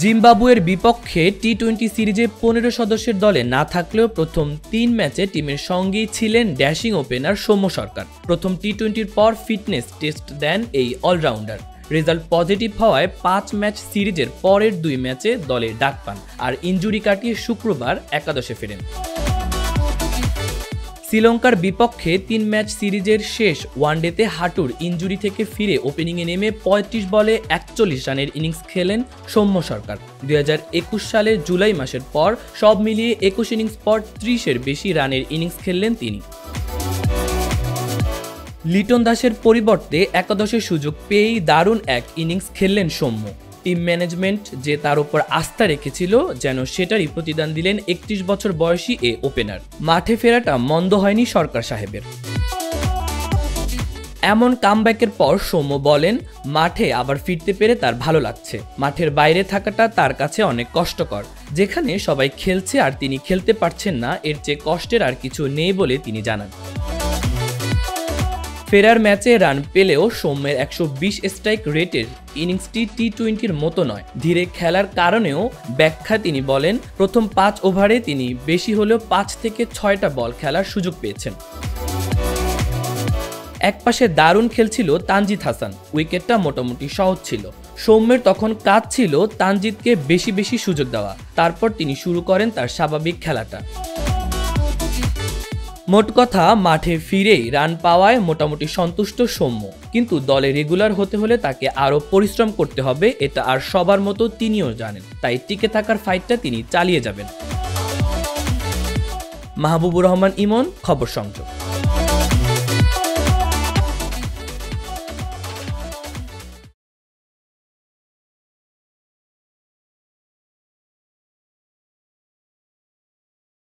জিম্বাবুয়ের বিপক্ষে টি-20 সিরিজে 15 সদস্যের দলে না থাকলেও প্রথম 3 ম্যাচে টিমের সঙ্গেই ছিলেন ড্যাশিং ওপেনার সৌম্য সরকার। প্রথম টি-20-র পর ফিটনেস টেস্ট দেন এই অলরাউন্ডার। রেজাল্ট পজিটিভ হওয়ায় 5 ম্যাচ সিরিজের পরের 2 ম্যাচে দলে ডাক পান আর ইনজুরি কাটিয়ে শুক্রবার একাদশে ফেরেন। শ্রীলঙ্কার বিপক্ষে 3 ম্যাচ সিরিজের শেষ ওয়ানডেতে হাঁটুর ইনজুরি থেকে ফিরে ওপেনিংয়ে নেমে 35 বলে 41 রানের ইনিংস খেলেন সৌম্য সরকার। 2021 সালের জুলাই মাসের পর সব মিলিয়ে 21 ইনিংস পর 30-এর বেশি রানের ইনিংস খেললেন তিনি। লিটন দাসের পরিবর্তে একাদশের সুযোগ পেয়েই দারুণ এক ইনিংস খেললেন সৌম্য। টিম ম্যানেজমেন্ট যে তার উপর আস্থা রেখেছিল যেন সেটারই প্রতিদান দিলেন 31 বছর বয়সী এ ওপেনার। মাঠে ফেরাটা মন্দ হয়নি সরকার সাহেবের। এমন কামব্যাকের পর সৌম্য বলেন, মাঠে আবার ফিরতে পেরে তার ভালো লাগছে। মাঠের বাইরে থাকাটা তার কাছে অনেক কষ্টকর। যেখানে সবাই খেলছে আর তিনি খেলতে পারছেন না, এর চেয়ে কষ্টের আর কিছু নেই বলে তিনি জানান। ফেরার ম্যাচে রান পেলেও সৌম্যের 120 স্ট্রাইক রেটের ইনিংসটি টি-20-র মতো নয়। ধীরে খেলার কারণেও ব্যাখ্যা তিনি বলেন, প্রথম 5 ওভারে তিনি বেশি হলেও 5 থেকে 6টা বল খেলার সুযোগ পেয়েছেন। একপাশে দারুণ খেলছিল তানজিদ হাসান, উইকেটটা মোটামুটি সহজ ছিল। সৌম্যের তখন কাজ ছিল তানজিদকে বেশি বেশি সুযোগ দেওয়া, তারপর তিনি শুরু করেন তার স্বাভাবিক খেলাটা। মোট কথা, মাঠে ফিরেই রান পাওয়ায় মোটামুটি সন্তুষ্ট সৌম্য, কিন্তু দলে রেগুলার হতে হলে তাকে আরও পরিশ্রম করতে হবে, এটা আর সবার মতো তিনিও জানেন। তাই টিকে থাকার ফাইটটা তিনি চালিয়ে যাবেন। মাহবুবুর রহমান ইমন, খবর সংযোগ।